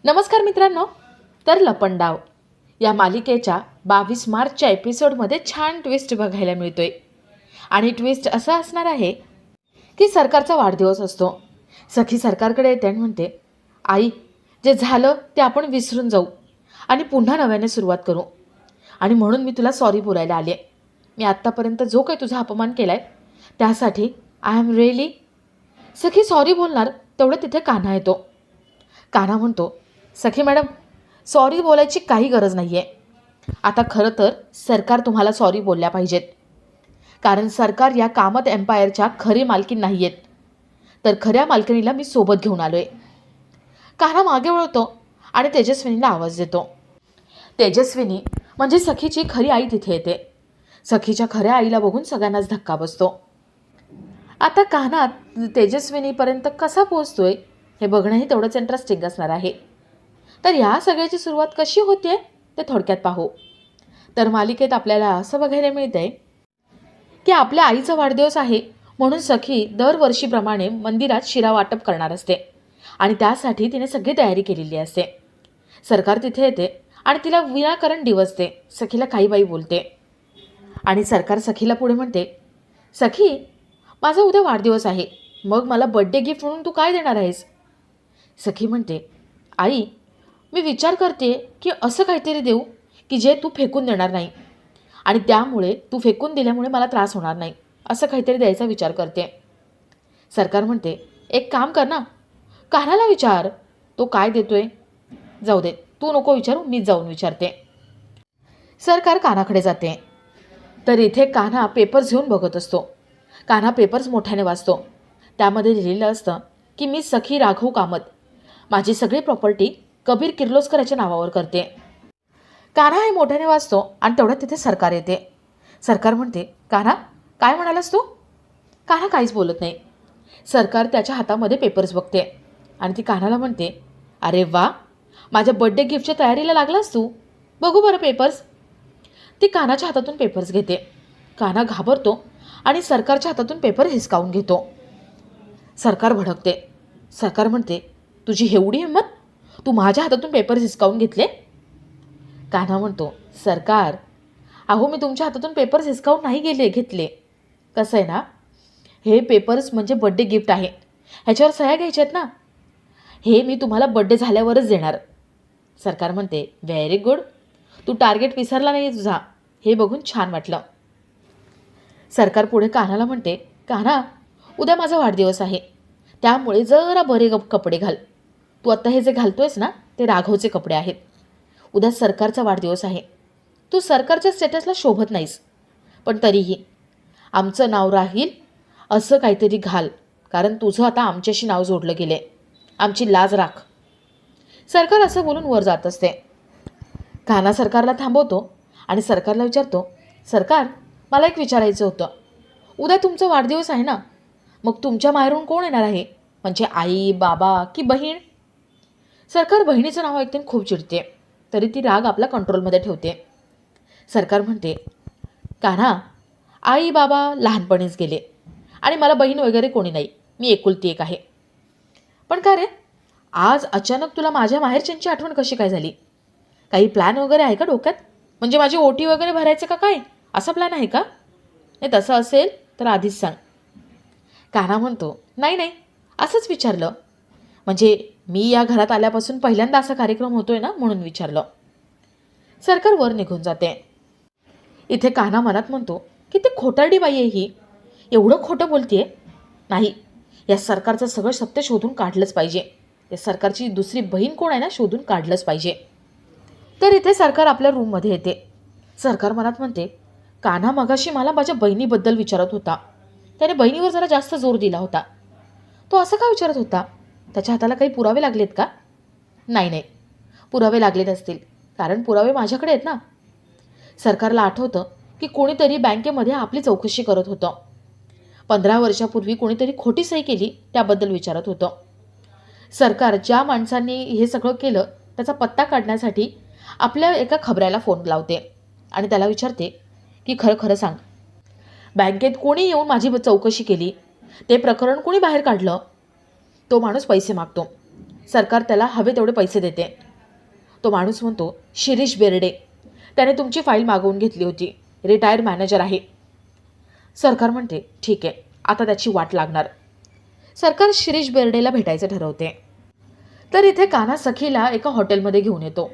नमस्कार मित्रांनो. तर लपंडाव या मालिकेच्या 22 मार्चच्या एपिसोडमध्ये छान ट्विस्ट बघायला मिळतोय. आणि ट्विस्ट असा असणार आहे की सरकारचा वाढदिवस असतो. सखी सरकारकडे येते आणि म्हणते, आई, जे झालं ते आपण विसरून जाऊ आणि पुन्हा नव्याने सुरुवात करू. आणि म्हणून मी तुला सॉरी बोलायला आले. मी आत्तापर्यंत जो काही तुझा अपमान केला आहे त्यासाठी I am really. Sakhi sorry बोलणार तेवढं तिथे कान्हा येतो. कान्हा म्हणतो, सखी मॅडम, सॉरी बोलायची काही गरज नाही आहे. आता खरं तर सरकार तुम्हाला सॉरी बोलल्या पाहिजेत, कारण सरकार या कामत एम्पायरच्या खरी मालकीण नाही आहेत. तर खऱ्या मालकिणीला मी सोबत घेऊन आलो आहे. कान्हा मागे वळतो आणि तेजस्विनीला आवाज देतो. तेजस्विनी म्हणजे सखीची खरी आई तिथे येते. सखीच्या खऱ्या आईला बघून सगळ्यांनाच धक्का बसतो. आता कान्हा तेजस्विनीपर्यंत कसा पोहोचतोय हे बघणंही तेवढंच इंटरेस्टिंग असणार आहे. तर ह्या सगळ्याची सुरुवात कशी होते ते थोडक्यात पाहू. तर मालिकेत आपल्याला असं बघायला मिळतंय की आपल्या आईचा वाढदिवस आहे म्हणून सखी दरवर्षीप्रमाणे मंदिरात शिरा वाटप करणार असते आणि त्यासाठी तिने सगळी तयारी केलेली असते. सरकार तिथे येते आणि तिला विनाकारण डिवचते, सखीला काही बाई बोलते. आणि सरकार सखीला पुढे म्हणते, सखी, माझा उद्या वाढदिवस आहे, मग मला बर्थडे गिफ्ट म्हणून तू काय देणार आहेस? सखी म्हणते, आई, मी विचार करते की असं काहीतरी देऊ की जे तू फेकून देणार नाही आणि त्यामुळे तू फेकून दिल्यामुळे मला त्रास होणार नाही, असं काहीतरी द्यायचा विचार करते. सरकार म्हणते, एक काम कर ना, कान्हाला विचार, तो काय देतोय. जाऊ दे, तू नको विचारू, मीच जाऊन विचारते. सरकार कान्हाकडे जाते. तर इथे कान्हा पेपर्स घेऊन बघत असतो. कान्हा पेपर्स मोठ्याने वाचतो. त्यामध्ये लिहिलेलं असतं की मी सखी राघव कामत माझी सगळी प्रॉपर्टी कबीर किर्लोस्कर याच्या नावावर करते. कान्हा हे मोठ्याने वाचतो आणि तेवढ्यात तिथे सरकार येते. सरकार म्हणते, कान्हा, काय म्हणालास तू? कान्हा काहीच बोलत नाही. सरकार त्याच्या हातामध्ये पेपर्स बघते आणि ती कान्हाला म्हणते, अरे वा, माझ्या बर्थडे गिफ्टच्या तयारीला लागलास तू, बघू बरं पेपर्स. ती कान्हाच्या हातातून पेपर्स घेते. कान्हा घाबरतो आणि सरकारच्या हातातून पेपर हिसकावून घेतो. सरकार भडकते. सरकार म्हणते, तुझी एवढी हिंमत, तू माझ्या हातातून पेपर हिसकावून घेतले? कान्हा म्हणतो, सरकार, अहो, मी तुमच्या हातातून पेपर्स हिसकावून नाही घेतले. कसं आहे ना, हे पेपर्स म्हणजे बर्थडे गिफ्ट आहे, ह्याच्यावर सह्या घ्यायच्या आहेत ना, हे मी तुम्हाला बर्थडे झाल्यावरच देणार. सरकार म्हणते, व्हेरी गुड, तू टार्गेट विसरला नाही तुझा, हे बघून छान वाटलं. सरकार पुढे कान्हाला म्हणते, कान्हा, उद्या माझा वाढदिवस आहे, त्यामुळे जरा बरे कपडे घाल. तू आत्ता हे जे घालतोयस ना, ते राघवचे कपडे आहेत. उद्या सरकारचा वाढदिवस आहे, तू सरकारच्या स्टेटसला शोभत नाहीस, पण तरीही आमचं नाव राहील असं काहीतरी घाल, कारण तुझं आता आमच्याशी नाव जोडलं गेलं आहे, आमची लाज राख. सरकार असं बोलून वर जात असते. कान्हा सरकारला थांबवतो आणि सरकारला विचारतो, सरकार, मला एक विचारायचं होतं. उद्या तुमचा वाढदिवस आहे ना, मग तुमच्या माहेरून कोण येणार आहे, म्हणजे आई, बाबा की बहीण? सरकार बहिणीचं नाव ऐकते खूप चिडते, तरी ती राग आपला कंट्रोलमध्ये ठेवते. सरकार म्हणते, कान्हा, आई बाबा लहानपणीच गेले आणि मला बहीण वगैरे कोणी नाही, मी एकुलती एक आहे. पण का रे, आज अचानक तुला माझ्या माहेरच्यांची आठवण कशी काय झाली? काही प्लॅन वगैरे आहे का डोक्यात? म्हणजे माझी ओटी वगैरे भरायचं का काय, असा प्लॅन आहे का? नाही, तसं असेल तर आधीच सांग. कान्हा म्हणतो, नाही नाही, असंच विचारलं, म्हणजे मी या घरात आल्यापासून पहिल्यांदा असा कार्यक्रम होतोय ना, म्हणून विचारलं. सरकार वर निघून जाते. इथे कान्हा मनात म्हणतो, किती खोटारडी बाई आहे ही, एवढं खोटं बोलतीये. नाही, या सरकारचं सगळं सत्य शोधून काढलंच पाहिजे. या सरकारची दुसरी बहीण कोण आहे ना, शोधून काढलंच पाहिजे. तर इथे सरकार आपल्या रूममध्ये येते. सरकार मनात म्हणते, कान्हा मगाशी मला माझ्या बहिणीबद्दल विचारत होता, त्याने बहिणीवर जरा जास्त जोर दिला होता. तो असं का विचारत होता? त्याच्या हाताला काही पुरावे लागलेत का? नाही नाही, पुरावे लागले नसतील, कारण पुरावे माझ्याकडे आहेत ना. सरकारला आठवतं की कोणीतरी बँकेमध्ये आपली चौकशी करत होतं. 15 वर्षापूर्वी कोणीतरी खोटी सही केली त्याबद्दल विचारत होतं. सरकार ज्या माणसांनी हे सगळं केलं त्याचा पत्ता काढण्यासाठी आपल्या एका खबऱ्याला फोन लावते आणि त्याला विचारते की खरं खरं सांग, बँकेत कोणी येऊन माझी चौकशी केली, ते प्रकरण कोणी बाहेर काढलं? तो माणूस पैसे मागतो. सरकार त्याला हवे तेवढे पैसे देते. तो माणूस म्हणतो, शिरीष बेर्डे, त्याने तुमची फाईल मागवून घेतली होती. रिटायर्ड मॅनेजर आहे. सरकार म्हणते, ठीक आहे, आता त्याची वाट लागणार. सरकार शिरीष बेर्डेला भेटायचं ठरवते. तर इथे कान्हा सखीला एका हॉटेलमध्ये घेऊन येतो.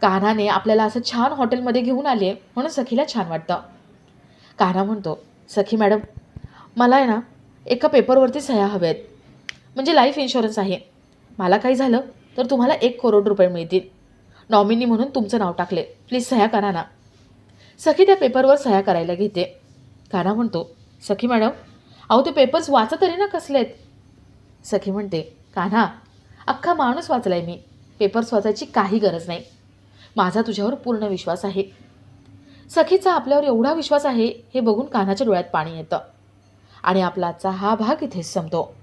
कान्हाने आपल्याला असं छान हॉटेलमध्ये घेऊन आले म्हणून सखीला छान वाटतं. कान्हा म्हणतो, सखी मॅडम, मला आहे ना एका पेपरवरती सह्या हव्या आहेत. म्हणजे लाईफ इन्शुरन्स आहे. मला काही झालं तर तुम्हाला 1 करोड रुपये मिळतील. नॉमिनी म्हणून तुमचं नाव टाकले. प्लीज सह्या करा ना. सखी त्या पेपरवर सह्या करायला घेते. कान्हा म्हणतो, सखी मॅडम, अहो ते पेपर्स वाचा तरी ना कसलेत. सखी म्हणते, कान्हा, अख्खा माणूस वाचलाय मी. पेपर्स वाचायची काही गरज नाही. माझा तुझ्यावर पूर्ण विश्वास आहे. सखीचा आपल्यावर एवढा विश्वास आहे हे बघून कान्हाच्या डोळ्यात पाणी येतं. आणि आपला आजचा हा भाग इथेच संपतो.